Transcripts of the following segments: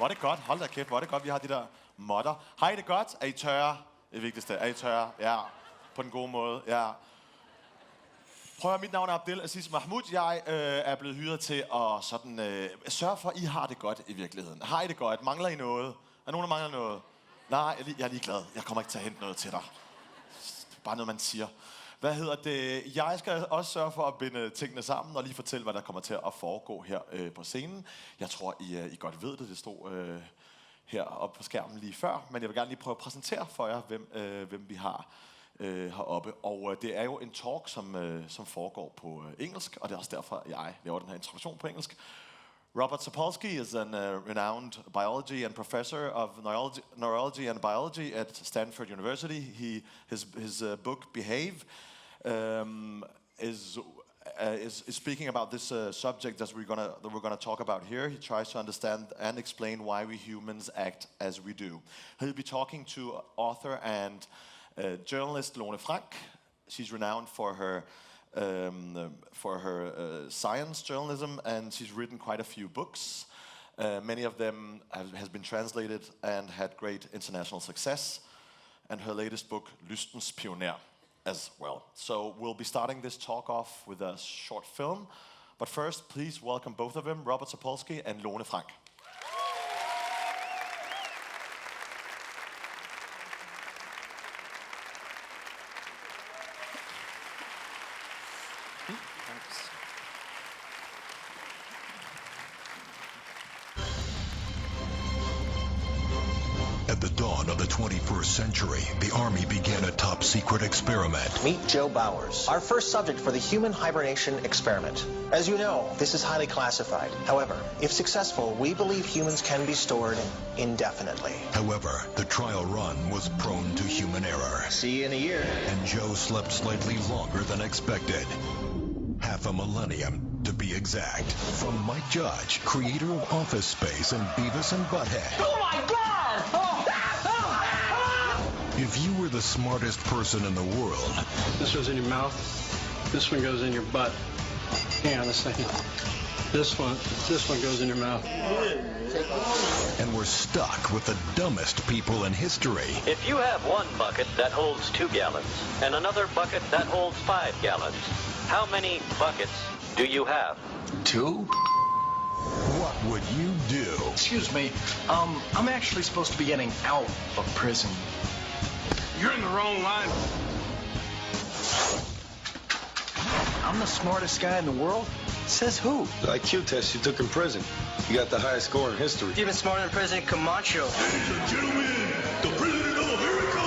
Hvor er det godt. Hold da kæft, hvor er det godt, vi har de der modder. Har I det godt? Er I tørre? Det vigtigste. Er I tørre? Ja. På den gode måde. Ja. Prøv at mit navn er Abdel Aziz Mahmoud. Jeg er blevet hyret til at sådan, sørge for, at I har det godt i virkeligheden. Har I det godt? Mangler I noget? Er nogen, der mangler noget? Nej, jeg er ligeglad. Jeg kommer ikke til at hente noget til dig. Bare noget, man siger. Hvad hedder det? Jeg skal også sørge for at binde tingene sammen og lige fortælle, hvad der kommer til at foregå her på scenen. Jeg tror, I godt ved det. Det stod heroppe på skærmen lige før. Men jeg vil gerne lige prøve at præsentere for jer, hvem vi har heroppe. Og det er jo en talk, som foregår på engelsk, og det er også derfor, jeg laver den her introduktion på engelsk. Robert Sapolsky is a renowned biology and professor of neurology and biology at Stanford University. His book Behave is speaking about this subject that we're gonna talk about here. He tries to understand and explain why we humans act as we do. He'll be talking to author and journalist Lone Frank. She's renowned for her science journalism, and she's written quite a few books. Many of them has been translated and had great international success. And her latest book, Lystens Pioner, as well. So we'll be starting this talk off with a short film. But first, please welcome both of them, Robert Sapolsky and Lone Frank. At the dawn of the 21st century, the Army began a top-secret experiment. Meet Joe Bowers, our first subject for the human hibernation experiment. As you know, this is highly classified. However, if successful, we believe humans can be stored indefinitely. However, the trial run was prone to human error. See you in a year. And Joe slept slightly longer than expected. Half a millennium, to be exact. From Mike Judge, creator of Office Space and Beavis and Butthead. Oh my God! Oh. If you were the smartest person in the world... This goes in your mouth. This one goes in your butt. Hang on a second. This one goes in your mouth. And we're stuck with the dumbest people in history. If you have one bucket that holds 2 gallons and another bucket that holds 5 gallons, how many buckets do you have? 2? What would you do? Excuse me, I'm actually supposed to be getting out of prison. You're in the wrong line. I'm the smartest guy in the world? Says who? The IQ test you took in prison. You got the highest score in history. Even smarter than President Camacho. Ladies and gentlemen, the President of America!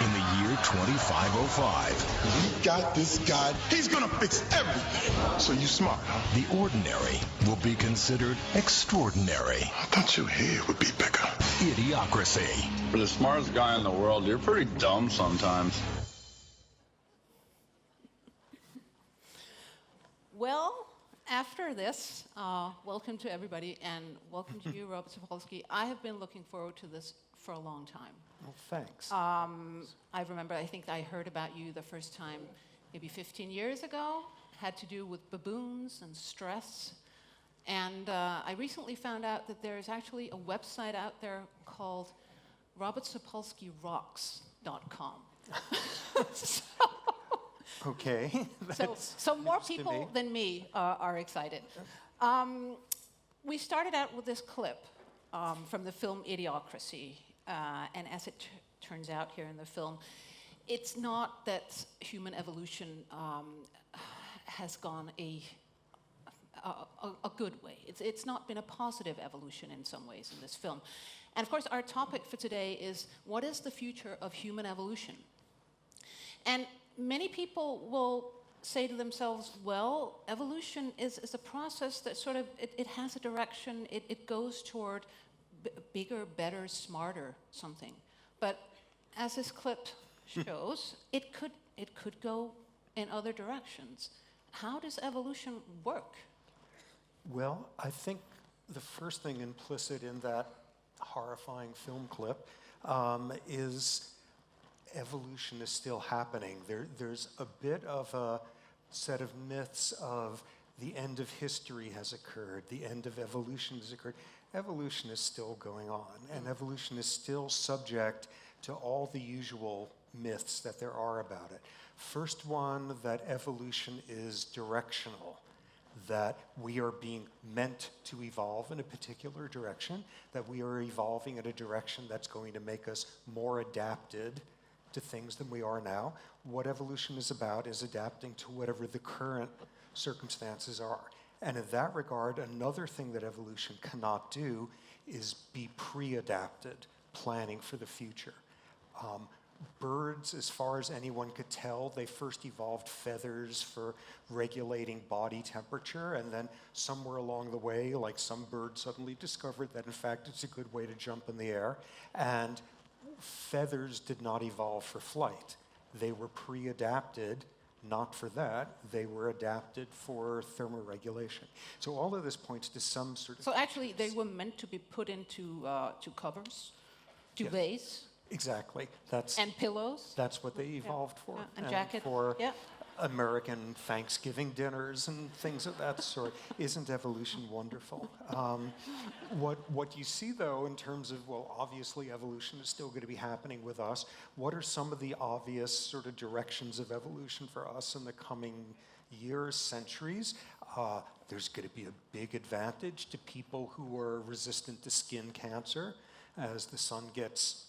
In the year 2505. We got this guy. He's gonna fix everything. So you smart, huh? The ordinary will be considered extraordinary. I thought your head would be bigger. Idiocracy. For the smartest guy in the world, you're pretty dumb sometimes. Well, after this, welcome to everybody, and welcome to you, Robert Sapolsky. I have been looking forward to this for a long time. Well, thanks. I remember, I think I heard about you the first time maybe 15 years ago. Had to do with baboons and stress. And I recently found out that there is actually a website out there called robertsapolskyrocks.com. Okay. So more people than me are excited. We started out with this clip from the film Idiocracy. And as it turns out here in the film, it's not that human evolution has gone a good way. It's not been a positive evolution in some ways in this film. And of course, our topic for today is, what is the future of human evolution? And many people will say to themselves, well, evolution is a process that sort of, it has a direction, it goes toward bigger, better, smarter something. But as this clip shows, it could go in other directions. How does evolution work? Well, I think the first thing implicit in that horrifying film clip is evolution is still happening. There's a bit of a set of myths of the end of history has occurred, the end of evolution has occurred. evolution is still going on, and evolution is still subject to all the usual myths that there are about it. First one, that evolution is directional, that we are being meant to evolve in a particular direction, that we are evolving in a direction that's going to make us more adapted to things than we are now. What evolution is about is adapting to whatever the current circumstances are. And in that regard, another thing that evolution cannot do is be pre-adapted, planning for the future. Birds, as far as anyone could tell, they first evolved feathers for regulating body temperature, and then somewhere along the way, like some birds suddenly discovered that in fact it's a good way to jump in the air, and feathers did not evolve for flight. They were pre-adapted, not for that, they were adapted for thermoregulation. So all of this points to some sort of... So actually they were meant to be put into to covers, duvets. Yes. Exactly. And pillows. That's what they evolved for. And jacket. For American Thanksgiving dinners and things of that sort. Isn't evolution wonderful? What you see, though, in terms of, well, obviously evolution is still going to be happening with us. What are some of the obvious sort of directions of evolution for us in the coming years, centuries? There's going to be a big advantage to people who are resistant to skin cancer as the sun gets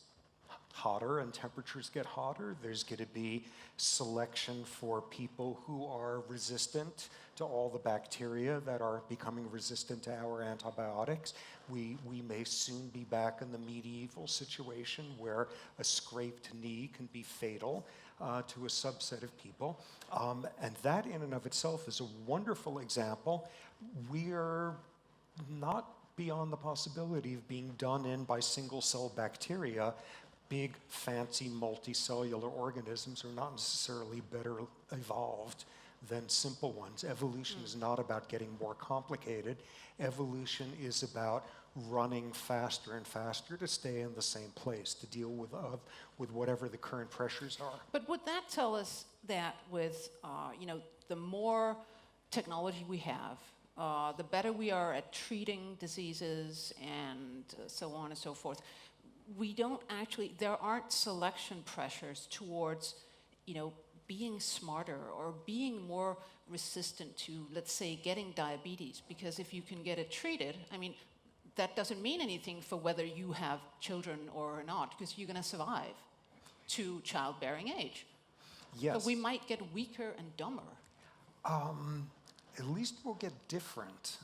hotter and temperatures get hotter. There's going to be selection for people who are resistant to all the bacteria that are becoming resistant to our antibiotics. We may soon be back in the medieval situation where a scraped knee can be fatal to a subset of people. And that in and of itself is a wonderful example. We're not beyond the possibility of being done in by single-cell bacteria. Big, fancy, multicellular organisms are not necessarily better evolved than simple ones. Evolution is not about getting more complicated. Evolution is about running faster and faster to stay in the same place, to deal with whatever the current pressures are. But would that tell us that with, the more technology we have, the better we are at treating diseases and so on and so forth, there aren't selection pressures towards, being smarter or being more resistant to, let's say, getting diabetes? Because if you can get it treated, that doesn't mean anything for whether you have children or not, because you're going to survive to childbearing age. Yes. But we might get weaker and dumber. At least we'll get different.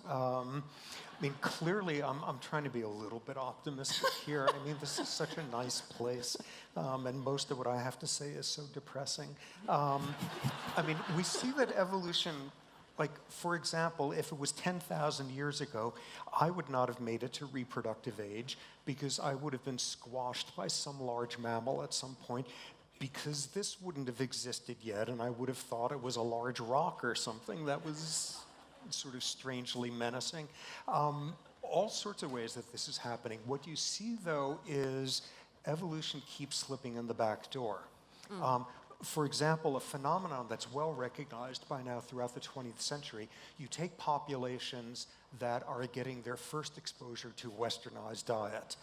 Clearly, I'm trying to be a little bit optimistic here. This is such a nice place, and most of what I have to say is so depressing. We see that evolution, for example, if it was 10,000 years ago, I would not have made it to reproductive age because I would have been squashed by some large mammal at some point, because this wouldn't have existed yet, and I would have thought it was a large rock or something that was sort of strangely menacing. All sorts of ways that this is happening. What you see, though, is evolution keeps slipping in the back door. For example, a phenomenon that's well recognized by now throughout the 20th century, you take populations that are getting their first exposure to westernized diet.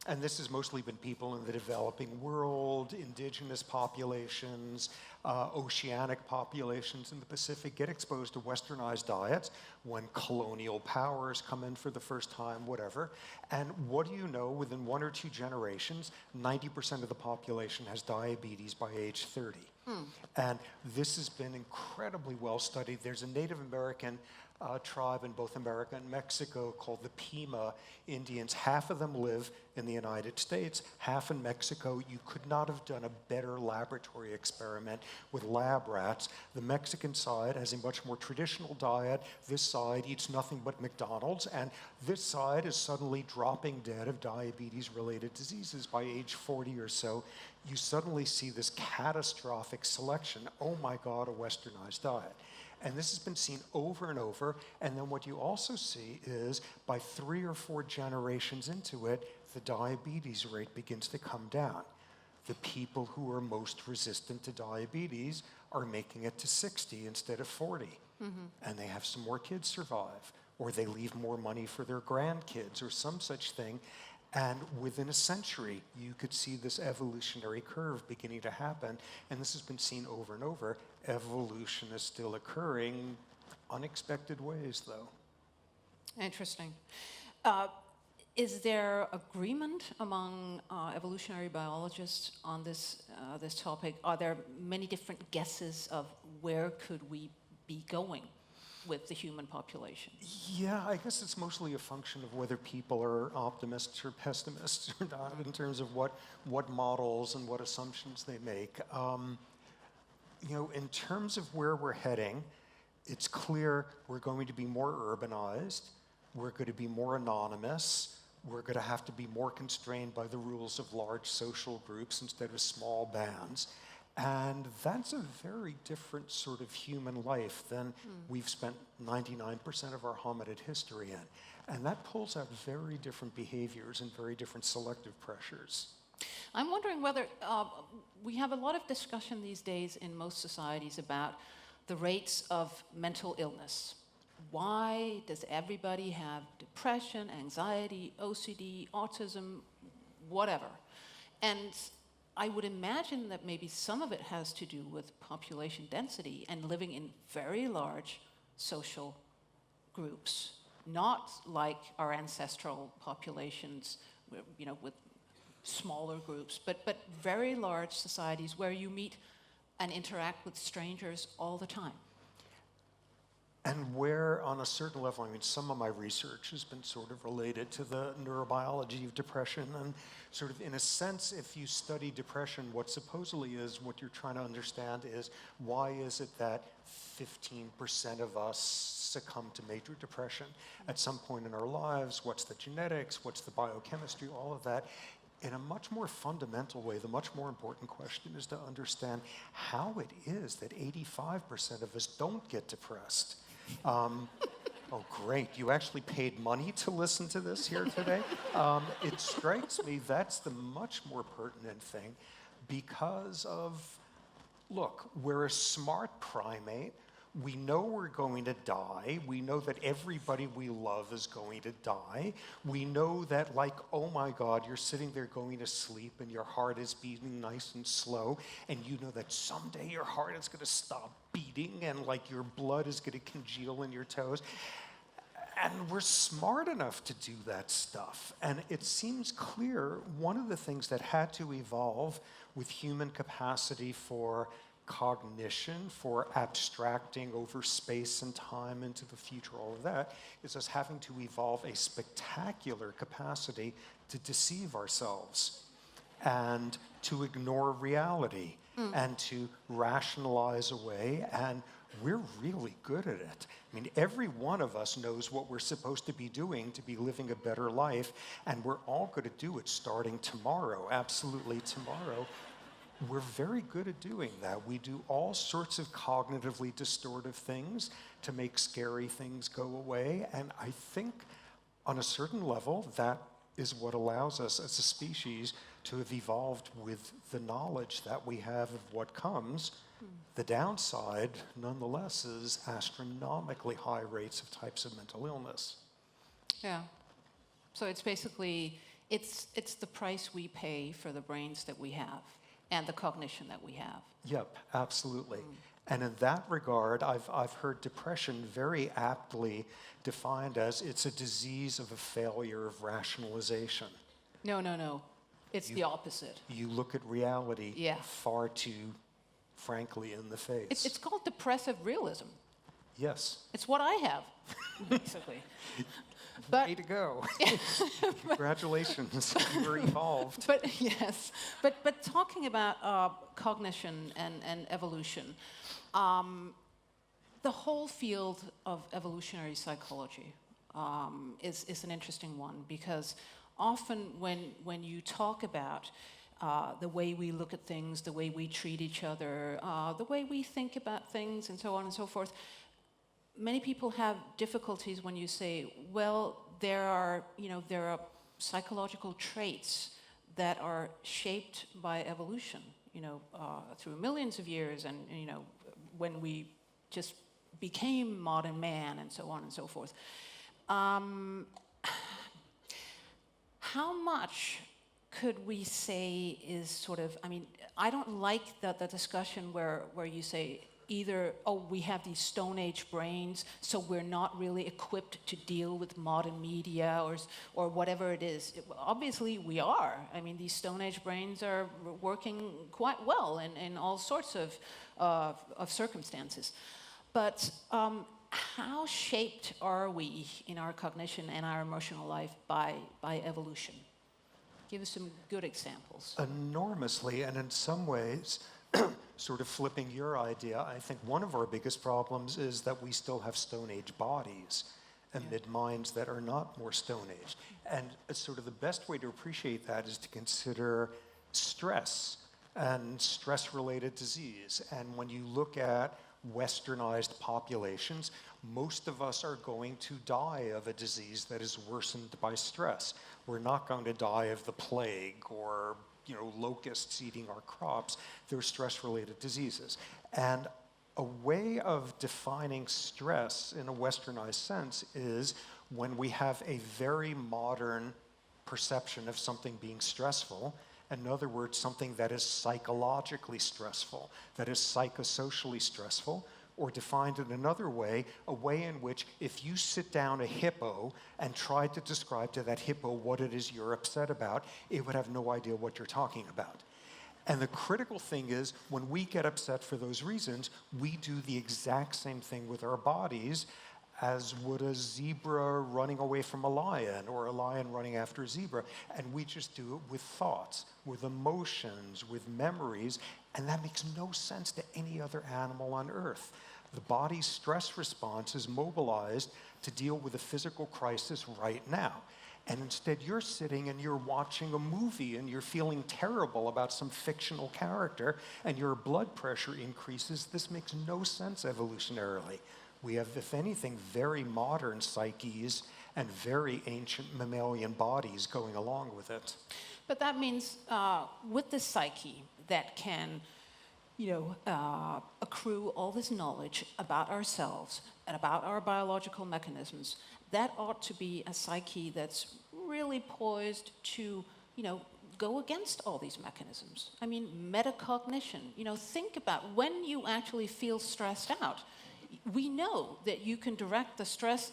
And this has mostly been people in the developing world, indigenous populations, oceanic populations in the Pacific get exposed to westernized diets when colonial powers come in for the first time, whatever. And what do you know, within 1 or 2 generations, 90% of the population has diabetes by age 30. And this has been incredibly well studied. There's a Native American tribe in both America and Mexico called the Pima Indians. Half of them live in the United States, half in Mexico. You could not have done a better laboratory experiment with lab rats. The Mexican side has a much more traditional diet. This side eats nothing but McDonald's, and this side is suddenly dropping dead of diabetes-related diseases by age 40 or so. You suddenly see this catastrophic selection. Oh my God, a westernized diet. And this has been seen over and over. And then what you also see is by 3 or 4 generations into it, the diabetes rate begins to come down. The people who are most resistant to diabetes are making it to 60 instead of 40. and they have some more kids survive, or they leave more money for their grandkids, or some such thing. And within a century, you could see this evolutionary curve beginning to happen. And this has been seen over and over. Evolution is still occurring, unexpected ways, though. Interesting. Is there agreement among evolutionary biologists on this topic? Are there many different guesses of where could we be going with the human population? Yeah, I guess it's mostly a function of whether people are optimists or pessimists or not in terms of what models and what assumptions they make. In terms of where we're heading, it's clear we're going to be more urbanized, we're going to be more anonymous, we're going to have to be more constrained by the rules of large social groups instead of small bands. And that's a very different sort of human life than we've spent 99% of our hominid history in. And that pulls out very different behaviors and very different selective pressures. I'm wondering whether we have a lot of discussion these days in most societies about the rates of mental illness. Why does everybody have depression, anxiety, OCD, autism, whatever? And I would imagine that maybe some of it has to do with population density and living in very large social groups, not like our ancestral populations, with smaller groups, but very large societies where you meet and interact with strangers all the time. And where, on a certain level, some of my research has been sort of related to the neurobiology of depression. And sort of, in a sense, if you study depression, what supposedly is, what you're trying to understand is, why is it that 15% of us succumb to major depression at some point in our lives? What's the genetics? What's the biochemistry? All of that. In a much more fundamental way, the much more important question is to understand how it is that 85% of us don't get depressed. Oh, great. You actually paid money to listen to this here today? It strikes me that's the much more pertinent thing because of, look, we're a smart primate. We know we're going to die. We know that everybody we love is going to die. We know that, oh my God, you're sitting there going to sleep and your heart is beating nice and slow, and you know that someday your heart is going to stop beating and your blood is going to congeal in your toes. And we're smart enough to do that stuff. And it seems clear one of the things that had to evolve with human capacity for cognition, for abstracting over space and time into the future, all of that, is us having to evolve a spectacular capacity to deceive ourselves and to ignore reality and to rationalize away, and we're really good at it. Every one of us knows what we're supposed to be doing to be living a better life, and we're all going to do it starting tomorrow, absolutely tomorrow. We're very good at doing that. We do all sorts of cognitively distortive things to make scary things go away. And I think on a certain level, that is what allows us as a species to have evolved with the knowledge that we have of what comes. The downside, nonetheless, is astronomically high rates of types of mental illness. Yeah. So it's basically, it's the price we pay for the brains that we have and the cognition that we have. Yep, absolutely. And in that regard, I've heard depression very aptly defined as it's a disease of a failure of rationalization. No. It's the opposite. You look at reality far too frankly in the face. It's called depressive realism. Yes. It's what I have, basically. But, way to go. Congratulations, you were evolved. But yes, but talking about cognition and evolution, the whole field of evolutionary psychology is an interesting one, because often when you talk about the way we look at things, the way we treat each other, the way we think about things, and so on and so forth, many people have difficulties when you say, well, there are psychological traits that are shaped by evolution, through millions of years, and when we just became modern man, and so on and so forth. How much could we say is sort of, I mean, I don't like the discussion where you say either, oh, we have these Stone Age brains, so we're not really equipped to deal with modern media or whatever it is. Obviously, we are. I mean, these Stone Age brains are working quite well in all sorts of circumstances. But how shaped are we in our cognition and our emotional life by evolution? Give us some good examples. Enormously, and in some ways, sort of flipping your idea, I think one of our biggest problems is that we still have Stone Age bodies amid minds that are not more Stone Age. And sort of the best way to appreciate that is to consider stress and stress-related disease. And when you look at westernized populations, most of us are going to die of a disease that is worsened by stress. We're not going to die of the plague or locusts eating our crops. They're stress-related diseases. And a way of defining stress in a westernized sense is when we have a very modern perception of something being stressful. In other words, something that is psychologically stressful, that is psychosocially stressful, or defined in another way, a way in which if you sit down a hippo and try to describe to that hippo what it is you're upset about, it would have no idea what you're talking about. And the critical thing is, when we get upset for those reasons, we do the exact same thing with our bodies as would a zebra running away from a lion or a lion running after a zebra. And we just do it with thoughts, with emotions, with memories, and that makes no sense to any other animal on Earth. The body's stress response is mobilized to deal with a physical crisis right now. And instead you're sitting and you're watching a movie and you're feeling terrible about some fictional character and your blood pressure increases. This makes no sense evolutionarily. We have, if anything, very modern psyches and very ancient mammalian bodies going along with it. But that means with the psyche that can, accrue all this knowledge about ourselves and about our biological mechanisms, that ought to be a psyche that's really poised to, go against all these mechanisms. I mean, metacognition. Think about when you actually feel stressed out. We know that you can direct the stress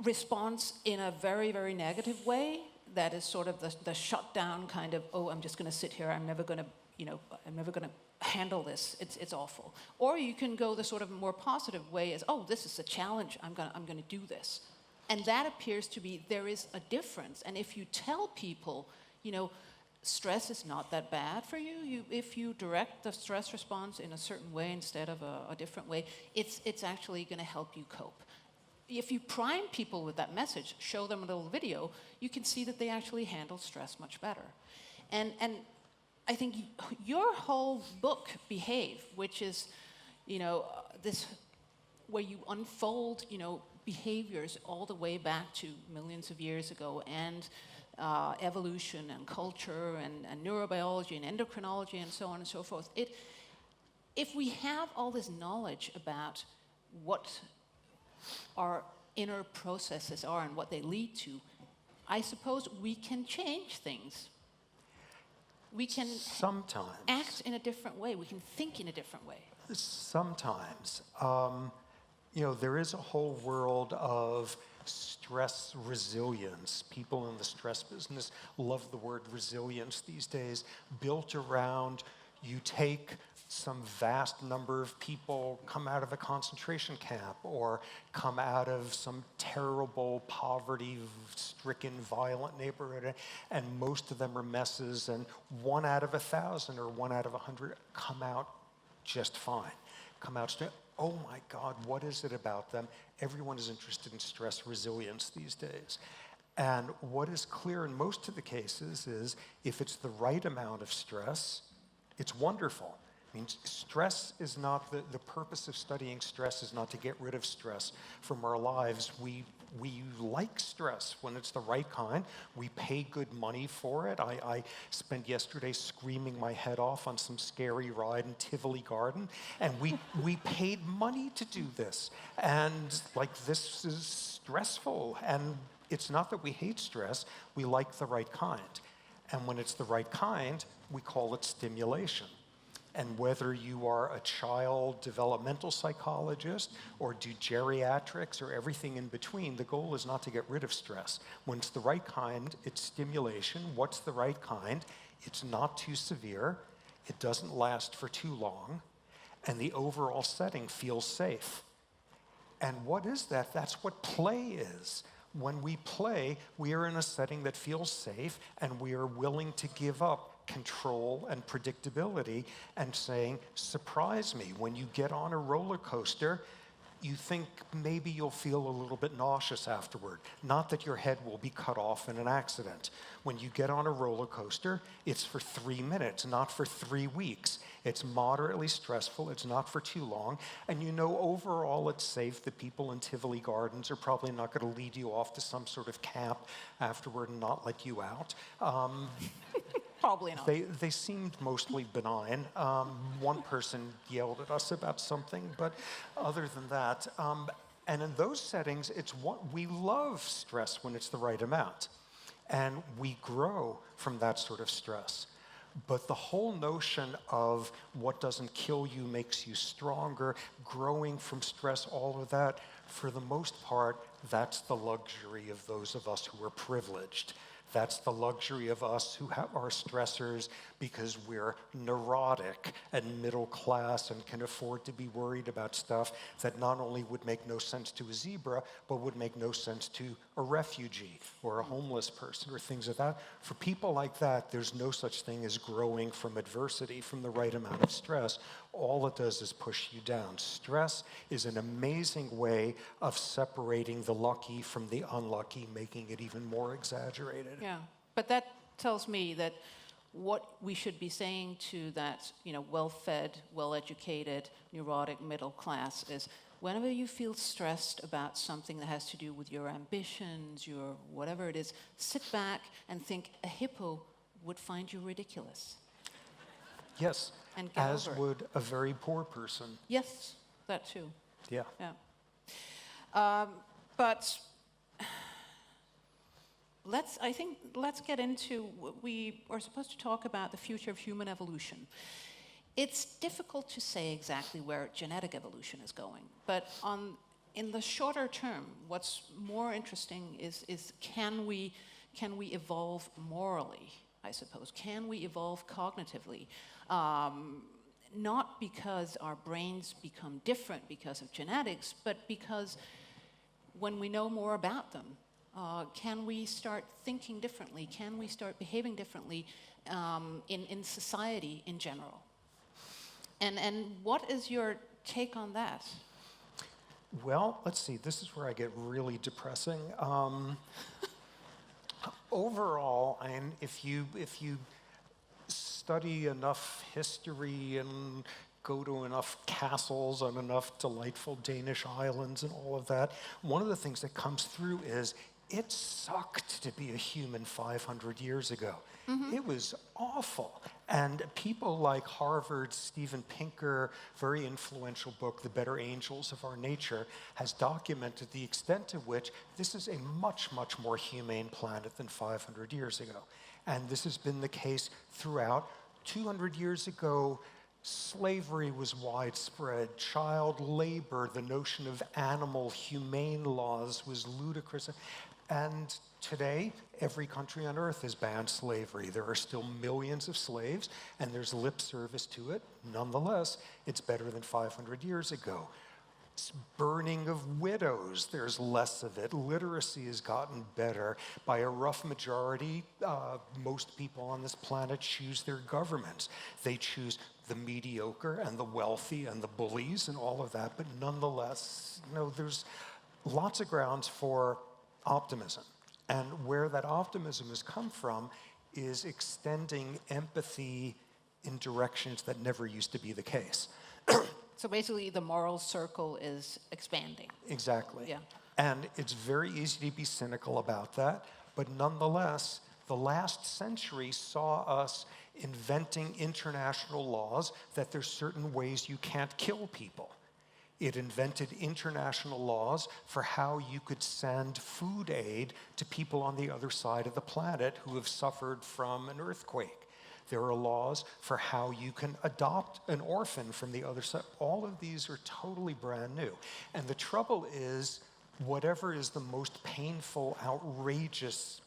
response in a very, very negative way. That is sort of the shutdown kind of, oh, I'm just going to sit here. I'm never going to handle this. It's awful. Or you can go the sort of more positive way as, oh, this is a challenge. I'm going to do this. And that appears to be, there is a difference. And if you tell people, stress is not that bad for you. If you direct the stress response in a certain way instead of a different way, it's actually going to help you cope. If you prime people with that message, show them a little video, you can see that they actually handle stress much better. And I think your whole book, Behave, which is, this where you unfold, behaviors all the way back to millions of years ago, and evolution and culture and neurobiology and endocrinology and so on and so forth. If we have all this knowledge about what our inner processes are and what they lead to, I suppose we can change things. We can sometimes act in a different way. We can think in a different way. Sometimes. There is a whole world of stress resilience. People in the stress business love the word resilience these days, built around you take some vast number of people come out of a concentration camp or come out of some terrible poverty-stricken violent neighborhood, and most of them are messes, and 1 out of 1,000 or 1 out of 100 come out just fine. Come out straight. Oh my God, what is it about them? Everyone is interested in stress resilience these days. And what is clear in most of the cases is if it's the right amount of stress, it's wonderful. I mean, stress is not, the purpose of studying stress is not to get rid of stress from our lives. We We like stress when it's the right kind. We pay good money for it. I spent yesterday screaming my head off on some scary ride in Tivoli Garden, and we paid money to do this. And like, this is stressful. And it's not that we hate stress, we like the right kind. And when it's the right kind, we call it stimulation. And whether you are a child developmental psychologist or do geriatrics or everything in between, the goal is not to get rid of stress. When it's the right kind, it's stimulation. What's the right kind? It's not too severe, it doesn't last for too long, and the overall setting feels safe. And what is that? That's what play is. When we play, we are in a setting that feels safe, and we are willing to give up control and predictability and saying, surprise me. When you get on a roller coaster, you think maybe you'll feel a little bit nauseous afterward. Not that your head will be cut off in an accident. When you get on a roller coaster, it's for 3 minutes, not for 3 weeks. It's moderately stressful, it's not for too long, and you know overall it's safe. The people in Tivoli Gardens are probably not going to lead you off to some sort of camp afterward and not let you out. Probably not. They seemed mostly benign. One person yelled at us about something, but other than that, and in those settings, it's what we love stress when it's the right amount. And we grow from that sort of stress. But the whole notion of what doesn't kill you makes you stronger, growing from stress, all of that, for the most part, that's the luxury of those of us who are privileged. That's the luxury of us who are stressors because we're neurotic and middle class and can afford to be worried about stuff that not only would make no sense to a zebra, but would make no sense to a refugee or a homeless person or things like that. For people like that, there's no such thing as growing from adversity, from the right amount of stress. All it does is push you down. Stress is an amazing way of separating the lucky from the unlucky, making it even more exaggerated. Yeah, but that tells me that what we should be saying to that, well-fed, well-educated, neurotic middle class is, whenever you feel stressed about something that has to do with your ambitions, your whatever it is, sit back and think a hippo would find you ridiculous. Yes, And get as over it. would a very poor person. Yes, that too. Yeah. Yeah. But let's get into, we are supposed to talk about the future of human evolution. It's difficult to say exactly where genetic evolution is going, but in the shorter term, what's more interesting is can we evolve morally, I suppose? Can we evolve cognitively? Not because our brains become different because of genetics, but because when we know more about them, can we start thinking differently? Can we start behaving differently in society in general? And what is your take on that? Well, let's see. This is where I get really depressing. Overall, and if you study enough history and go to enough castles on enough delightful Danish islands and all of that, one of the things that comes through is it sucked to be a human 500 years ago. Mm-hmm. It was awful. And people like Harvard's Steven Pinker, very influential book, The Better Angels of Our Nature, has documented the extent to which this is a much, much more humane planet than 500 years ago. And this has been the case throughout. 200 years ago, slavery was widespread. Child labor, the notion of animal humane laws was ludicrous. And today, every country on earth has banned slavery. There are still millions of slaves, and there's lip service to it. Nonetheless, it's better than 500 years ago. Burning of widows, there's less of it. Literacy has gotten better. By a rough majority, most people on this planet choose their governments. They choose the mediocre and the wealthy and the bullies and all of that, but nonetheless, there's lots of grounds for optimism. And where that optimism has come from is extending empathy in directions that never used to be the case. So basically, the moral circle is expanding. Exactly. Yeah. And it's very easy to be cynical about that, but nonetheless, the last century saw us inventing international laws that there's certain ways you can't kill people. It invented international laws for how you could send food aid to people on the other side of the planet who have suffered from an earthquake. There are laws for how you can adopt an orphan from the other side. All of these are totally brand new. And the trouble is, whatever is the most painful, outrageous,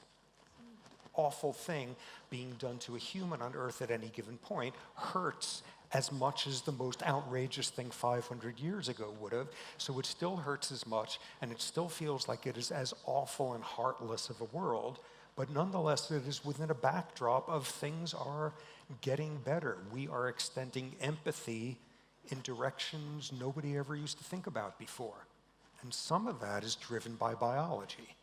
awful thing being done to a human on Earth at any given point hurts as much as the most outrageous thing 500 years ago would have. So it still hurts as much, and it still feels like it is as awful and heartless of a world, but nonetheless it is within a backdrop of things are getting better. We are extending empathy in directions nobody ever used to think about before. And some of that is driven by biology.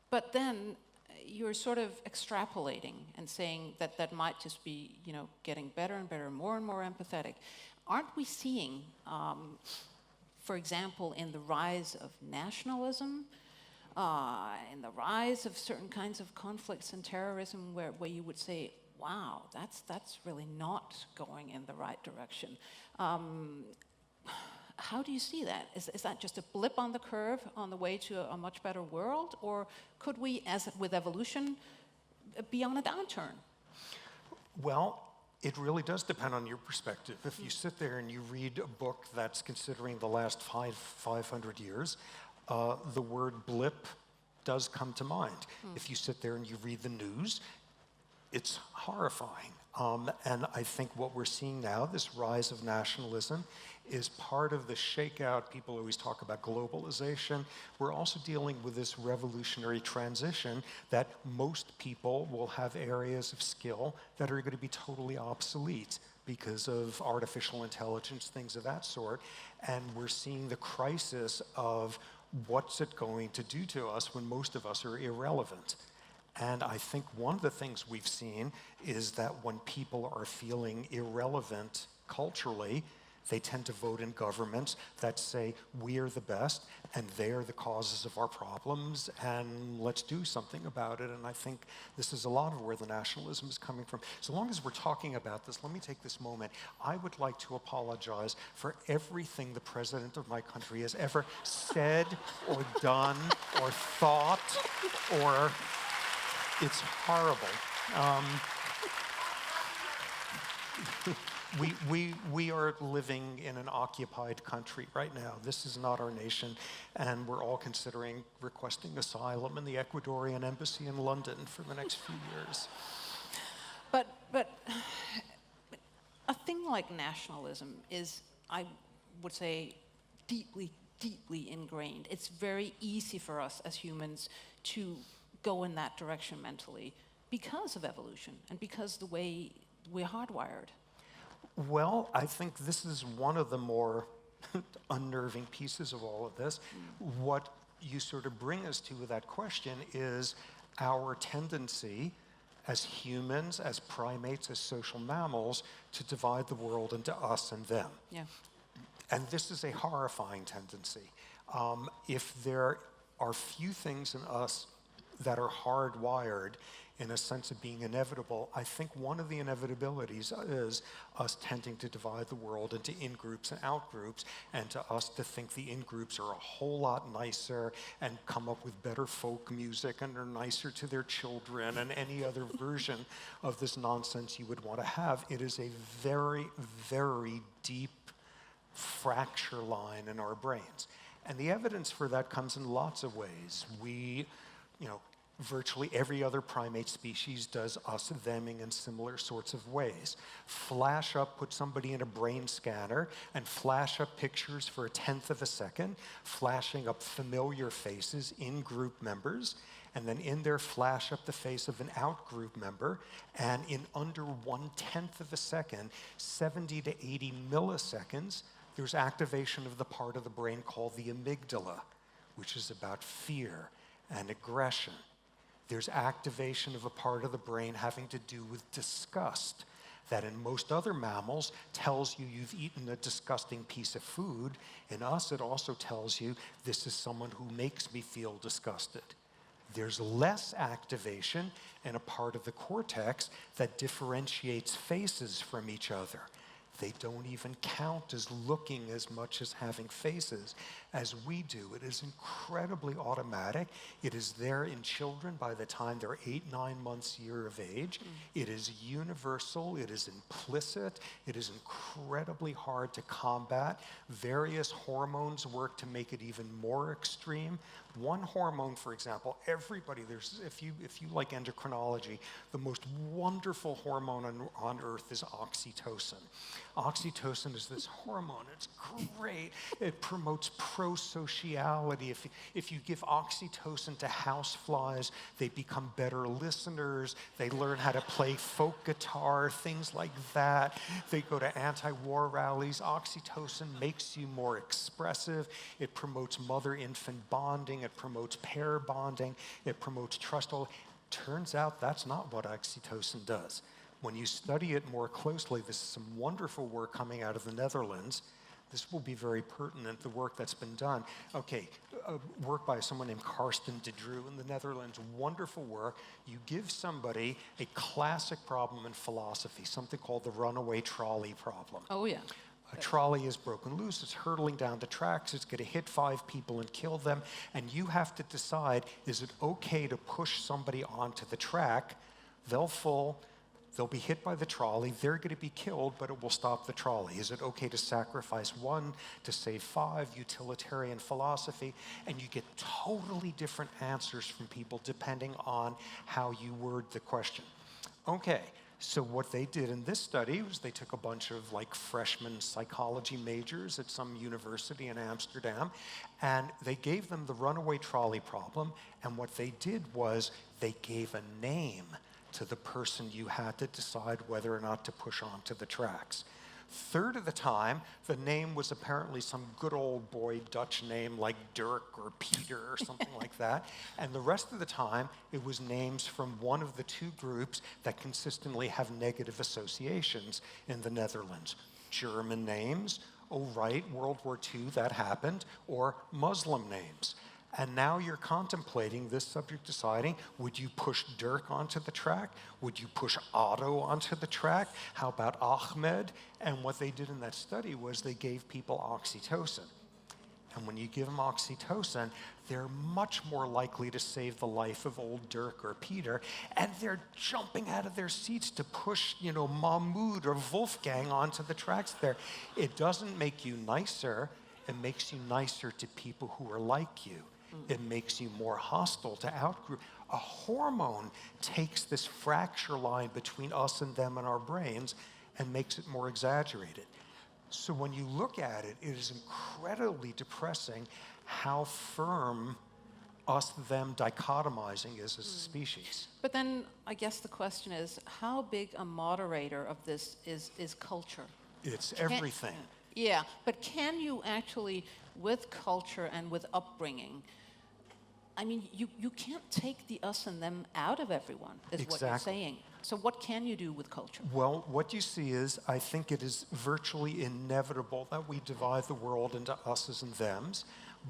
But then you're sort of extrapolating and saying that that might just be, getting better and better, more and more empathetic. Aren't we seeing, for example, in the rise of nationalism, in the rise of certain kinds of conflicts and terrorism, where you would say, wow, that's really not going in the right direction. How do you see that? Is that just a blip on the curve on the way to a much better world? Or could we, as with evolution, be on a downturn? Well, it really does depend on your perspective. If you sit there and you read a book that's considering the last 500 years, the word blip does come to mind. If you sit there and you read the news, it's horrifying. And I think what we're seeing now, this rise of nationalism, is part of the shakeout. People always talk about globalization. We're also dealing with this revolutionary transition that most people will have areas of skill that are going to be totally obsolete because of artificial intelligence, things of that sort. And we're seeing the crisis of what's it going to do to us when most of us are irrelevant. And I think one of the things we've seen is that when people are feeling irrelevant culturally, they tend to vote in governments that say, we are the best, and they are the causes of our problems, and let's do something about it. And I think this is a lot of where the nationalism is coming from. So long as we're talking about this, let me take this moment. I would like to apologize for everything the president of my country has ever said or done or thought, or it's horrible. We are living in an occupied country right now. This is not our nation, and we're all considering requesting asylum in the Ecuadorian embassy in London for the next few years. But a thing like nationalism is, I would say, deeply, deeply ingrained. It's very easy for us as humans to go in that direction mentally because of evolution and because the way we're hardwired. Well, I think this is one of the more unnerving pieces of all of this. What you sort of bring us to with that question is our tendency as humans, as primates, as social mammals, to divide the world into us and them. Yeah. And this is a horrifying tendency. If there are few things in us that are hardwired in a sense of being inevitable, I think one of the inevitabilities is us tending to divide the world into in-groups and out-groups, and to us to think the in-groups are a whole lot nicer and come up with better folk music and are nicer to their children and any other version of this nonsense you would want to have. It is a very, very deep fracture line in our brains. And the evidence for that comes in lots of ways. Virtually every other primate species does us, theming in similar sorts of ways. Put somebody in a brain scanner and flash up pictures for a 1/10 of a second, flashing up familiar faces, in-group members, and then in there flash up the face of an out-group member, and in under 1/10 of a second, 70 to 80 milliseconds, there's activation of the part of the brain called the amygdala, which is about fear and aggression. There's activation of a part of the brain having to do with disgust. that in most other mammals tells you you've eaten a disgusting piece of food. In us, it also tells you this is someone who makes me feel disgusted. There's less activation in a part of the cortex that differentiates faces from each other. They don't even count as looking as much as having faces as we do. It is incredibly automatic. It is there in children by the time they're 8, 9 months, year of age. It is universal. It is implicit. It is incredibly hard to combat. Various hormones work to make it even more extreme. One hormone, for example, everybody, if you like endocrinology, the most wonderful hormone on earth is oxytocin. Oxytocin is this hormone. It's great. It promotes pro-sociality. If you give oxytocin to houseflies, they become better listeners. They learn how to play folk guitar, things like that. They go to anti-war rallies. Oxytocin makes you more expressive. It promotes mother-infant bonding. It promotes pair bonding. It promotes trust. Turns out that's not what oxytocin does. When you study it more closely, this is some wonderful work coming out of the Netherlands. This will be very pertinent, the work that's been done. Work by someone named Karsten de Drew in the Netherlands, wonderful work. You give somebody a classic problem in philosophy, something called the runaway trolley problem. Oh, yeah. A trolley is broken loose, it's hurtling down the tracks, it's going to hit 5 people and kill them, and you have to decide, is it okay to push somebody onto the track? They'll fall, they'll be hit by the trolley, they're going to be killed, but it will stop the trolley. Is it okay to sacrifice 1 to save 5? Utilitarian philosophy. And you get totally different answers from people depending on how you word the question. Okay. So what they did in this study was they took a bunch of freshman psychology majors at some university in Amsterdam, and they gave them the runaway trolley problem, and what they did was they gave a name to the person you had to decide whether or not to push onto the tracks. Third of the time, the name was apparently some good old boy Dutch name like Dirk or Peter or something like that. And the rest of the time, it was names from one of the 2 groups that consistently have negative associations in the Netherlands. German names, oh right, World War II, that happened, or Muslim names. And now you're contemplating this subject deciding, would you push Dirk onto the track? Would you push Otto onto the track? How about Ahmed? And what they did in that study was they gave people oxytocin. And when you give them oxytocin, they're much more likely to save the life of old Dirk or Peter, and they're jumping out of their seats to push, Mahmoud or Wolfgang onto the tracks there. It doesn't make you nicer, it makes you nicer to people who are like you. It makes you more hostile to outgroup. A hormone takes this fracture line between us and them in our brains and makes it more exaggerated. So when you look at it, it is incredibly depressing how firm us-them dichotomizing is as a species. But then I guess the question is, how big a moderator of this is culture? It's everything. Yeah, but can you actually, with culture and with upbringing, you can't take the us and them out of everyone, is what you're saying. So what can you do with culture? Well, what you see is, I think it is virtually inevitable that we divide the world into us's and them's,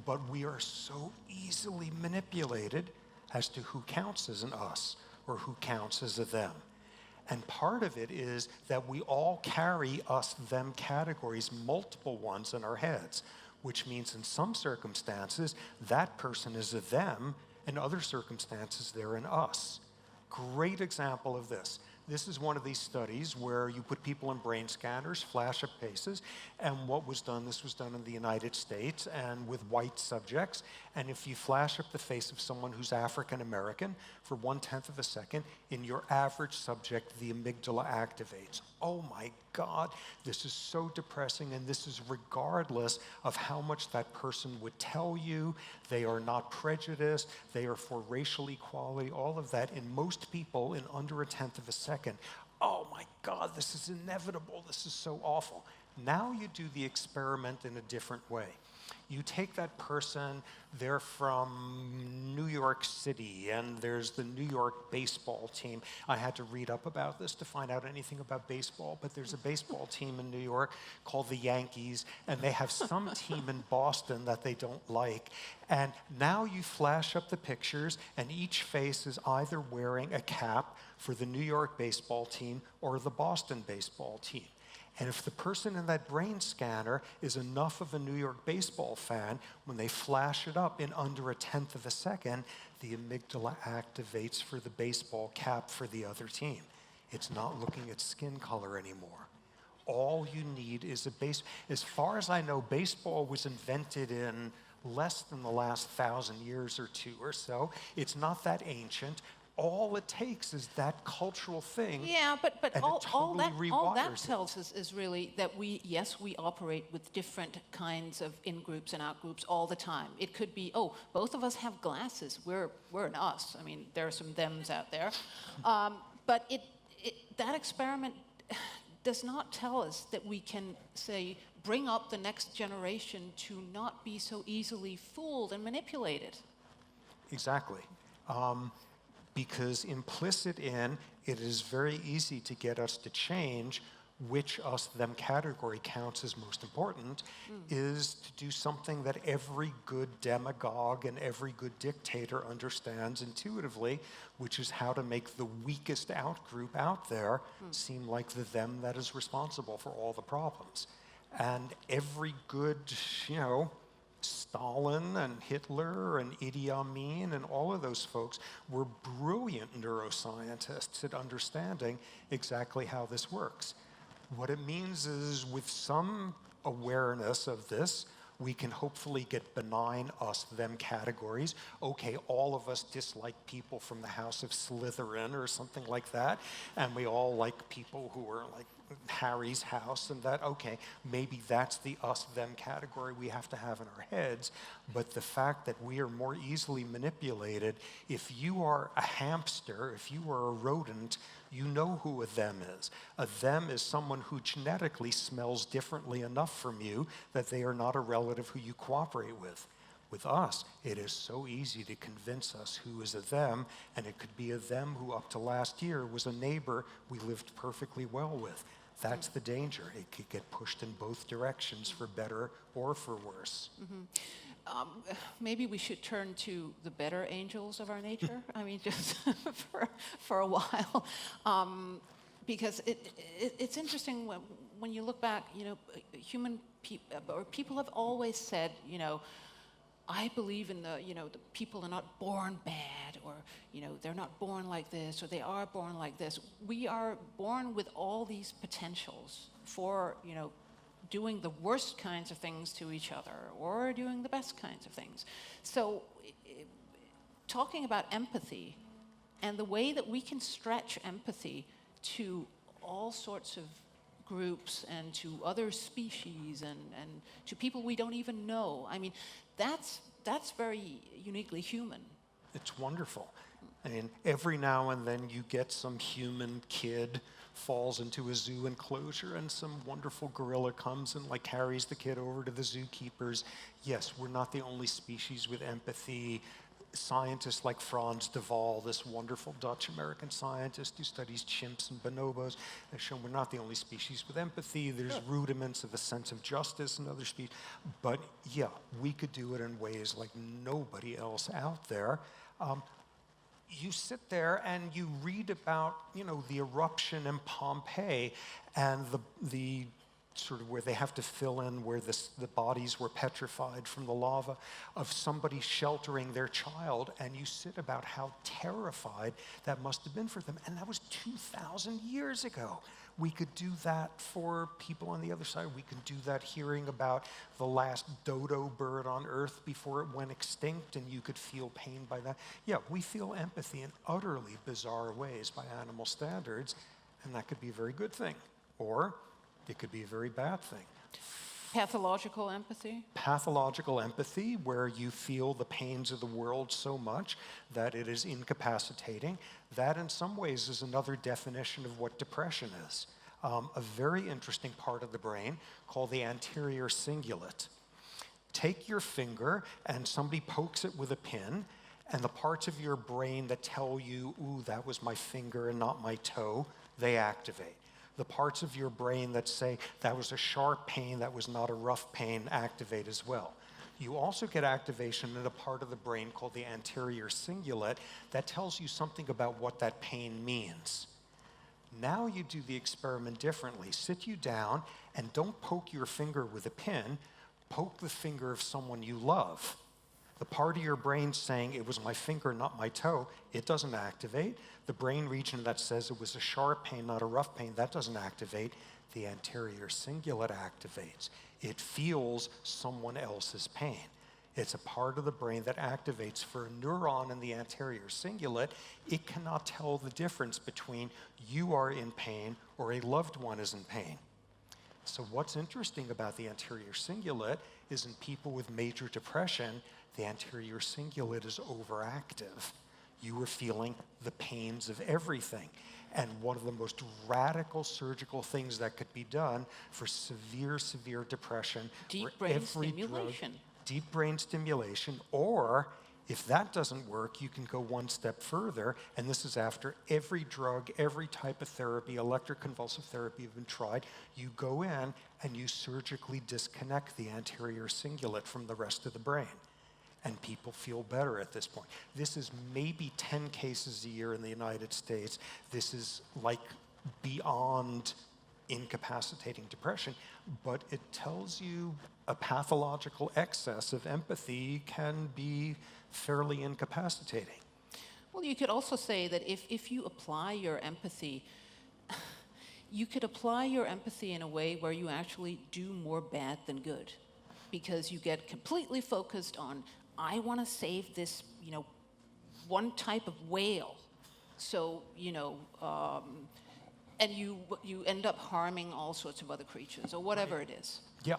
but we are so easily manipulated as to who counts as an us or who counts as a them. And part of it is that we all carry us-them categories, multiple ones in our heads, which means in some circumstances, that person is a them, in other circumstances, they're an us. Great example of this. This is one of these studies where you put people in brain scanners, flash up faces, and what was done, this was done in the United States and with white subjects, and if you flash up the face of someone who's African American for 1/10 of a second, in your average subject, the amygdala activates. Oh my God, this is so depressing, and this is regardless of how much that person would tell you. They are not prejudiced, they are for racial equality, all of that. In most people, in under 1/10 of a second, oh my God, this is inevitable, this is so awful. Now you do the experiment in a different way. You take that person, they're from New York City, and there's the New York baseball team. I had to read up about this to find out anything about baseball, but there's a baseball team in New York called the Yankees, and they have some team in Boston that they don't like. And now you flash up the pictures, and each face is either wearing a cap for the New York baseball team or the Boston baseball team. And if the person in that brain scanner is enough of a New York baseball fan, when they flash it up in under a tenth of a second, the amygdala activates for the baseball cap for the other team. It's not looking at skin color anymore. All you need is a base. As far as I know, baseball was invented in less than the last 1,000 years or two or so. It's not that ancient. All it takes is that cultural thing. Yeah, but and all that rewires tells us is really that we operate with different kinds of in-groups and out-groups all the time. It could be, oh, both of us have glasses. We're an us. I mean, there are some thems out there. But that experiment does not tell us that we can, say, bring up the next generation to not be so easily fooled and manipulated. Exactly. Because implicit in it is very easy to get us to change which us-them category counts as most important is to do something that every good demagogue and every good dictator understands intuitively, which is how to make the weakest out-group out there seem like the them that is responsible for all the problems. And every good, Stalin and Hitler and Idi Amin and all of those folks were brilliant neuroscientists at understanding exactly how this works. What it means is with some awareness of this, we can hopefully get benign us-them categories. Okay, all of us dislike people from the House of Slytherin or something like that, and we all like people who are like Harry's house, and that, okay, maybe that's the us-them category we have to have in our heads, but the fact that we are more easily manipulated, if you are a hamster, if you are a rodent, you know who a them is. A them is someone who genetically smells differently enough from you that they are not a relative who you cooperate with. With us, it is so easy to convince us who is a them, and it could be a them who up to last year was a neighbor we lived perfectly well with. That's the danger. It could get pushed in both directions for better or for worse. Maybe we should turn to the better angels of our nature. I mean, just for a while, because it's interesting when you look back. People have always said, I believe in the people are not born bad, or they're not born like this, or they are born like this. We are born with all these potentials for doing the worst kinds of things to each other or doing the best kinds of things. So talking about empathy and the way that we can stretch empathy to all sorts of groups and to other species and to people we don't even know. I mean, that's very uniquely human. It's wonderful. I mean, every now and then you get some human kid falls into a zoo enclosure and some wonderful gorilla comes and carries the kid over to the zookeepers. Yes, we're not the only species with empathy. Scientists like Franz de Waal, this wonderful Dutch-American scientist who studies chimps and bonobos, has shown we're not the only species with empathy. There's rudiments of a sense of justice in other species. But yeah, we could do it in ways like nobody else out there. You sit there and you read about, the eruption in Pompeii and the sort of where they have to fill in where the bodies were petrified from the lava of somebody sheltering their child, and you sit about how terrified that must have been for them. And that was 2,000 years ago. We could do that for people on the other side. We could do that hearing about the last dodo bird on Earth before it went extinct, and you could feel pain by that. Yeah, we feel empathy in utterly bizarre ways by animal standards, and that could be a very good thing. Or it could be a very bad thing. Pathological empathy? Pathological empathy, where you feel the pains of the world so much that it is incapacitating. That, in some ways, is another definition of what depression is. A very interesting part of the brain called the anterior cingulate. Take your finger and somebody pokes it with a pin, and the parts of your brain that tell you, ooh, that was my finger and not my toe, they activate. The parts of your brain that say, that was a sharp pain, that was not a rough pain, activate as well. You also get activation in a part of the brain called the anterior cingulate that tells you something about what that pain means. Now you do the experiment differently. Sit you down and don't poke your finger with a pin, poke the finger of someone you love. The part of your brain saying it was my finger, not my toe, it doesn't activate. The brain region that says it was a sharp pain, not a rough pain, that doesn't activate. The anterior cingulate activates. It feels someone else's pain. It's a part of the brain that activates. For a neuron in the anterior cingulate, it cannot tell the difference between you are in pain or a loved one is in pain. So what's interesting about the anterior cingulate is in people with major depression, the anterior cingulate is overactive. You are feeling the pains of everything. And one of the most radical surgical things that could be done for severe, severe depression, deep brain stimulation. Deep brain stimulation, or if that doesn't work, you can go one step further, and this is after every drug, every type of therapy, electroconvulsive therapy have been tried. You go in and you surgically disconnect the anterior cingulate from the rest of the brain. And people feel better at this point. This is maybe 10 cases a year in the United States. This is like beyond incapacitating depression, but it tells you a pathological excess of empathy can be fairly incapacitating. Well, you could also say that if you apply your empathy, you could apply your empathy in a way where you actually do more bad than good, because you get completely focused on, I want to save this, one type of whale. So, and you end up harming all sorts of other creatures or whatever it is. Yeah.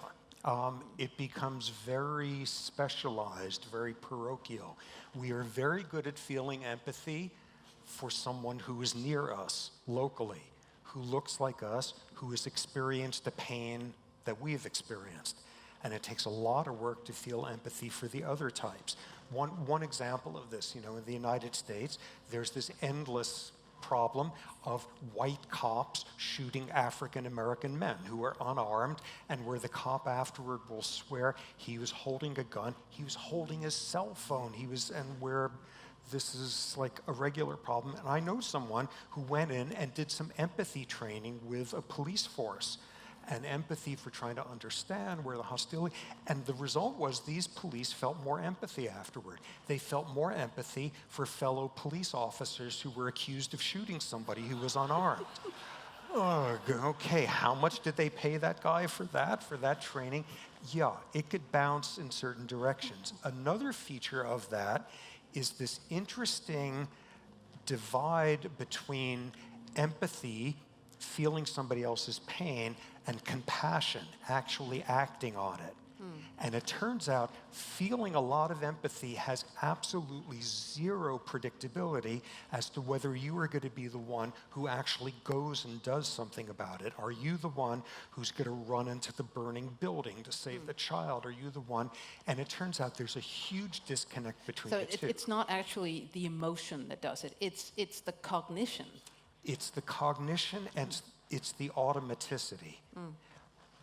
It becomes very specialized, very parochial. We are very good at feeling empathy for someone who is near us locally, who looks like us, who has experienced the pain that we've experienced. And it takes a lot of work to feel empathy for the other types. One example of this, in the United States, there's this endless problem of white cops shooting African American men who are unarmed, and where the cop afterward will swear he was holding a gun, he was holding his cell phone, and where this is like a regular problem. And I know someone who went in and did some empathy training with a police force, and empathy for trying to understand where the hostility, and the result was these police felt more empathy afterward. They felt more empathy for fellow police officers who were accused of shooting somebody who was unarmed. Oh, okay, how much did they pay that guy for that training? Yeah, it could bounce in certain directions. Another feature of that is this interesting divide between empathy, feeling somebody else's pain, and compassion, actually acting on it. And it turns out feeling a lot of empathy has absolutely zero predictability as to whether you are going to be the one who actually goes and does something about it. Are you the one who's going to run into the burning building to save the child? Are you the one? And it turns out there's a huge disconnect between the two. So it's not actually the emotion that does it. It's the cognition. It's the cognition and it's the automaticity.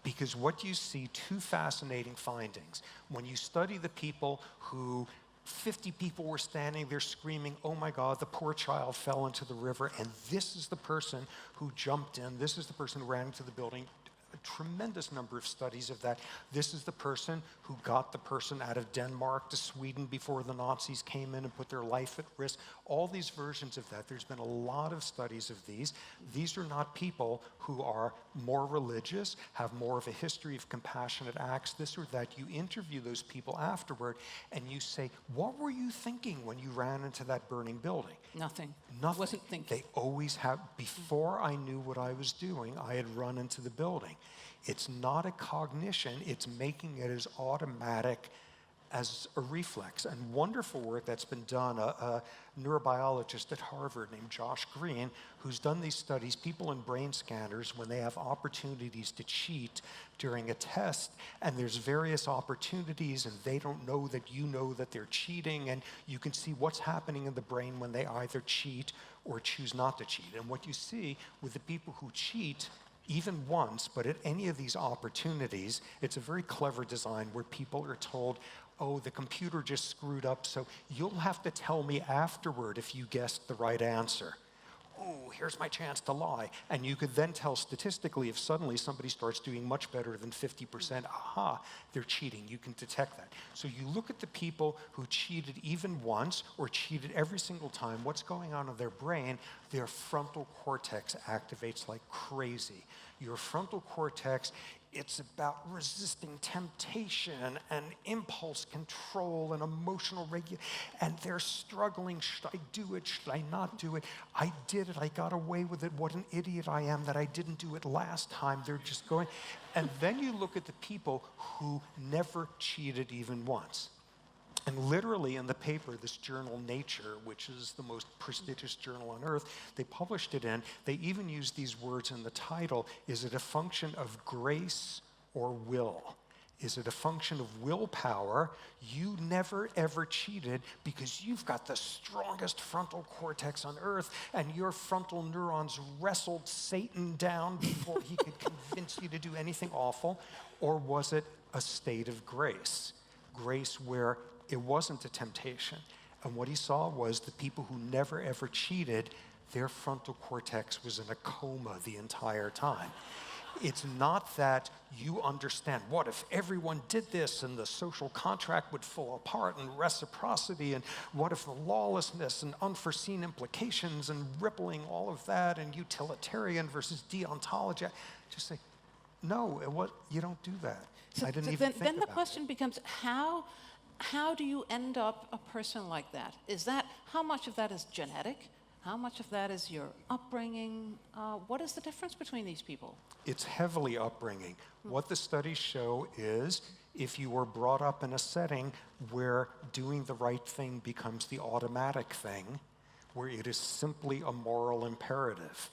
Because what you see, two fascinating findings. When you study the people who, 50 people were standing there screaming, oh my God, the poor child fell into the river, and this is the person who jumped in, this is the person who ran into the building. A tremendous number of studies of that. This is the person who got the person out of Denmark to Sweden before the Nazis came in and put their life at risk. All these versions of that. There's been a lot of studies of these. These are not people who are more religious, have more of a history of compassionate acts, this or that. You interview those people afterward and you say, what were you thinking when you ran into that burning building? Nothing. Nothing. Wasn't thinking. They always have, before I knew what I was doing, I had run into the building. It's not a cognition, it's making it as automatic as a reflex. And wonderful work that's been done, a neurobiologist at Harvard named Josh Green, who's done these studies, people in brain scanners, when they have opportunities to cheat during a test, and there's various opportunities, and they don't know that you know that they're cheating, and you can see what's happening in the brain when they either cheat or choose not to cheat. And what you see with the people who cheat, even once, but at any of these opportunities, it's a very clever design where people are told, oh, the computer just screwed up, so you'll have to tell me afterward if you guessed the right answer. Oh, here's my chance to lie. And you could then tell statistically if suddenly somebody starts doing much better than 50%, aha, they're cheating. You can detect that. So you look at the people who cheated even once or cheated every single time, what's going on in their brain? Their frontal cortex activates like crazy. Your frontal cortex, it's about resisting temptation and impulse control and emotional regulation. And they're struggling. Should I do it? Should I not do it? I did it. I got away with it. What an idiot I am that I didn't do it last time. They're just going. And then you look at the people who never cheated even once. And literally in the paper, this journal Nature, which is the most prestigious journal on earth, they published it in, they even used these words in the title, is it a function of grace or will? Is it a function of willpower? You never ever cheated because you've got the strongest frontal cortex on earth, and your frontal neurons wrestled Satan down before he could convince you to do anything awful? Or was it a state of grace? Grace where it wasn't a temptation. And what he saw was the people who never ever cheated, their frontal cortex was in a coma the entire time. It's not that you understand, what if everyone did this and the social contract would fall apart, and reciprocity, and what if the lawlessness and unforeseen implications and rippling all of that, and utilitarian versus deontology. Just say, no, you don't do that. I didn't even think about it. Then the question becomes, how do you end up a person like that? How much of that is genetic? How much of that is your upbringing? What is the difference between these people? It's heavily upbringing. What the studies show is if you were brought up in a setting where doing the right thing becomes the automatic thing, where it is simply a moral imperative,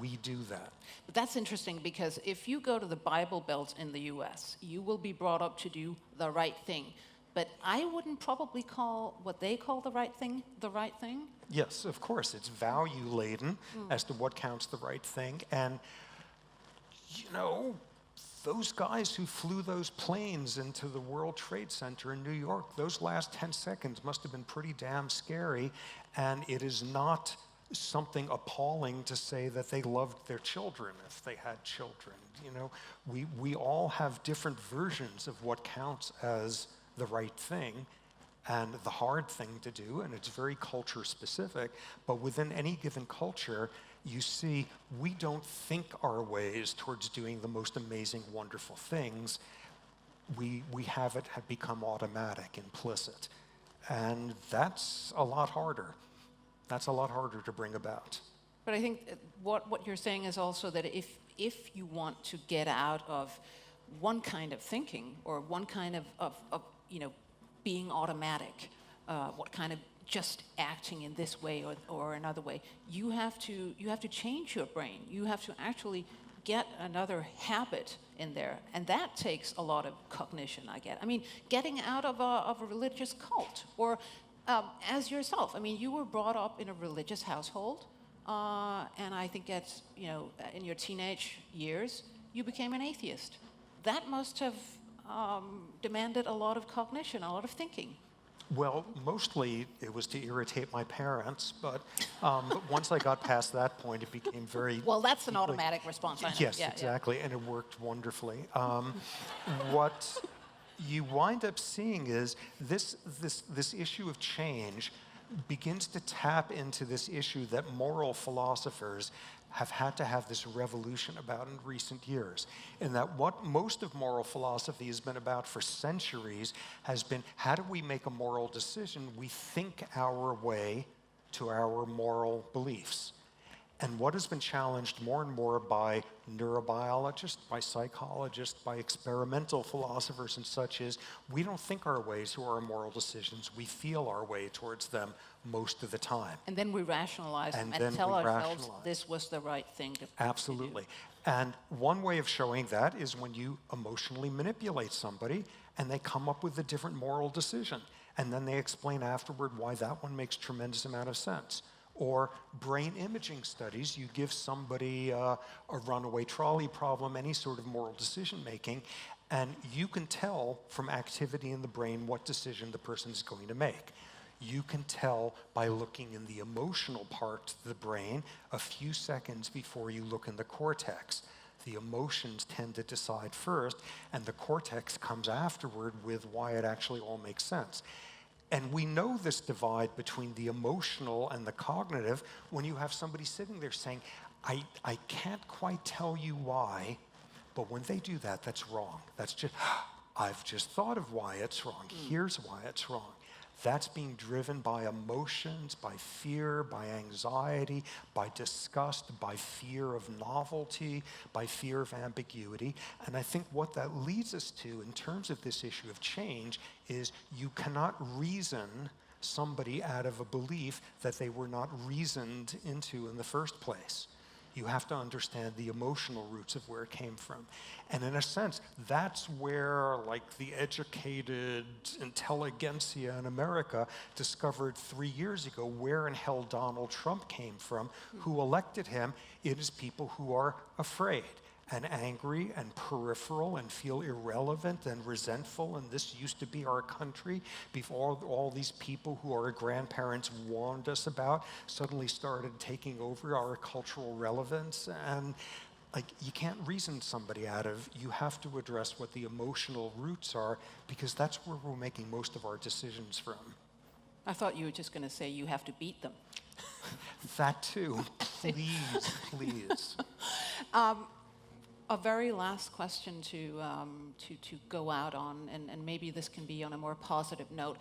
we do that. But that's interesting, because if you go to the Bible Belt in the US, you will be brought up to do the right thing. But I wouldn't probably call what they call the right thing. Yes, of course. It's value-laden as to what counts the right thing. And, you know, those guys who flew those planes into the World Trade Center in New York, those last 10 seconds must have been pretty damn scary. And it is not something appalling to say that they loved their children if they had children. You know, we all have different versions of what counts as the right thing and the hard thing to do, and it's very culture specific, but within any given culture, you see we don't think our ways towards doing the most amazing, wonderful things. We have it have become automatic, implicit, and that's a lot harder. That's a lot harder to bring about. But I think what you're saying is also that if you want to get out of one kind of thinking or one kind of being automatic, what kind of just acting in this way or another way, you have to change your brain. You have to actually get another habit in there, and that takes a lot of cognition. I mean, getting out of a religious cult, or as yourself. I mean, you were brought up in a religious household, and I think in your teenage years, you became an atheist. That must have demanded a lot of cognition, a lot of thinking. Well, mostly it was to irritate my parents, but once I got past that point, it became very... Well, that's an automatic response, I know. Yes, exactly, and it worked wonderfully. What you wind up seeing is this issue of change begins to tap into this issue that moral philosophers have had to have this revolution about in recent years. In that what most of moral philosophy has been about for centuries has been, how do we make a moral decision? We think our way to our moral beliefs. And what has been challenged more and more by neurobiologists, by psychologists, by experimental philosophers and such is we don't think our way to our moral decisions. We feel our way towards them most of the time. And then we rationalize them and tell ourselves this was the right thing to Absolutely. And one way of showing that is when you emotionally manipulate somebody and they come up with a different moral decision. And then they explain afterward why that one makes tremendous amount of sense. Or brain imaging studies, you give somebody a runaway trolley problem, any sort of moral decision making, and you can tell from activity in the brain what decision the person is going to make. You can tell by looking in the emotional part of the brain a few seconds before you look in the cortex. The emotions tend to decide first, and the cortex comes afterward with why it actually all makes sense. And we know this divide between the emotional and the cognitive when you have somebody sitting there saying, I can't quite tell you why, but when they do that, that's wrong. That's just, I've just thought of why it's wrong. Here's why it's wrong. That's being driven by emotions, by fear, by anxiety, by disgust, by fear of novelty, by fear of ambiguity. And I think what that leads us to in terms of this issue of change is you cannot reason somebody out of a belief that they were not reasoned into in the first place. You have to understand the emotional roots of where it came from. And in a sense, that's where, like, the educated intelligentsia in America discovered 3 years ago where in hell Donald Trump came from, who elected him. It is people who are afraid and angry and peripheral and feel irrelevant and resentful, and this used to be our country before all these people who our grandparents warned us about suddenly started taking over our cultural relevance. And like, you can't reason somebody out of, you have to address what the emotional roots are, because that's where we're making most of our decisions from. I thought you were just going to say you have to beat them. That too. Please. A very last question to go out on, and maybe this can be on a more positive note.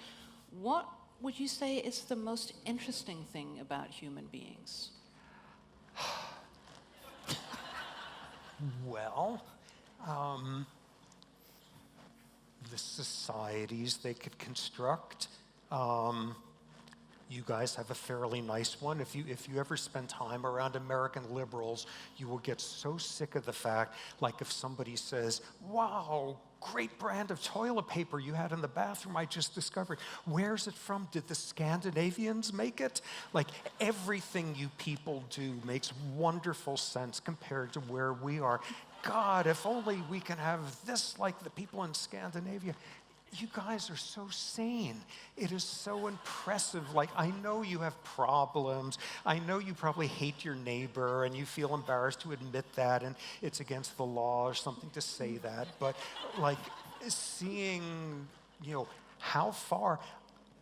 What would you say is the most interesting thing about human beings? Well, the societies they could construct. You guys have a fairly nice one. If you ever spend time around American liberals, you will get so sick of the fact, like if somebody says, wow, great brand of toilet paper you had in the bathroom I just discovered. Where's it from? Did the Scandinavians make it? Like, everything you people do makes wonderful sense compared to where we are. God, if only we can have this like the people in Scandinavia. You guys are so sane. It is so impressive. Like, I know you have problems. I know you probably hate your neighbor and you feel embarrassed to admit that, and it's against the law or something to say that. But like, seeing, how far,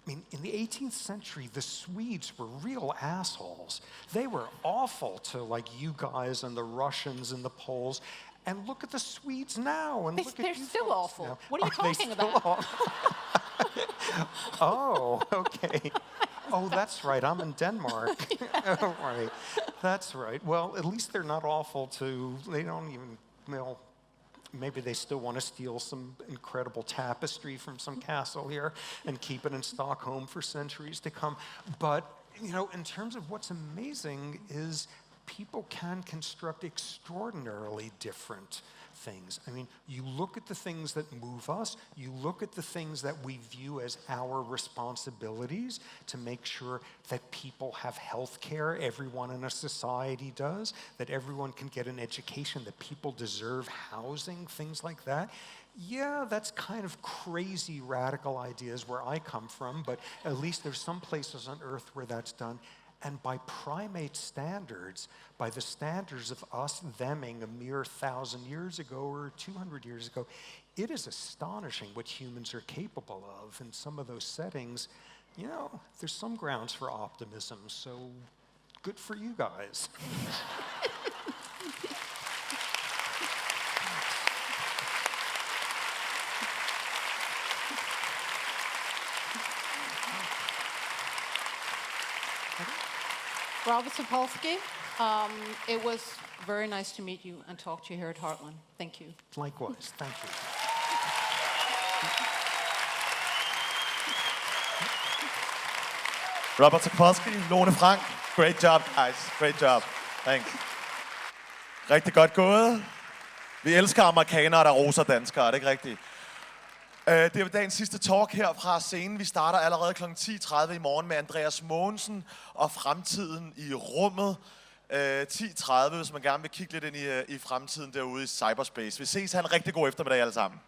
I mean, in the 18th century, the Swedes were real assholes. They were awful to like you guys and the Russians and the Poles. And look at the Swedes now. And They're still awful. Now. What are you talking about? Oh, okay. Oh, that's right. I'm in Denmark. Oh, right. That's right. Well, at least they're not awful to, they don't even, maybe they still want to steal some incredible tapestry from some castle here and keep it in Stockholm for centuries to come. But, in terms of what's amazing is people can construct extraordinarily different things. I mean, you look at the things that move us, you look at the things that we view as our responsibilities to make sure that people have health care, everyone in a society does, that everyone can get an education, that people deserve housing, things like that. Yeah, that's kind of crazy radical ideas where I come from, but at least there's some places on Earth where that's done. And by primate standards, by the standards of us theming a mere 1,000 years ago or 200 years ago, it is astonishing what humans are capable of. In some of those settings, there's some grounds for optimism, so good for you guys. Robert Sapolsky? It was very nice to meet you and talk to you here at Heartland. Thank you. Likewise. Thank you. Robert Sapolsky, Lone Frank. Great job, guys. Great job. Thanks. Rigtig godt gået. Vi elsker amerikanere, der roser danskere, er det ikke rigtigt? Det er dagens sidste talk her fra scenen. Vi starter allerede kl. 10.30 i morgen med Andreas Mogensen og fremtiden i rummet. 10.30, hvis man gerne vil kigge lidt ind i fremtiden derude i cyberspace. Vi ses. Ha' en rigtig god eftermiddag alle sammen.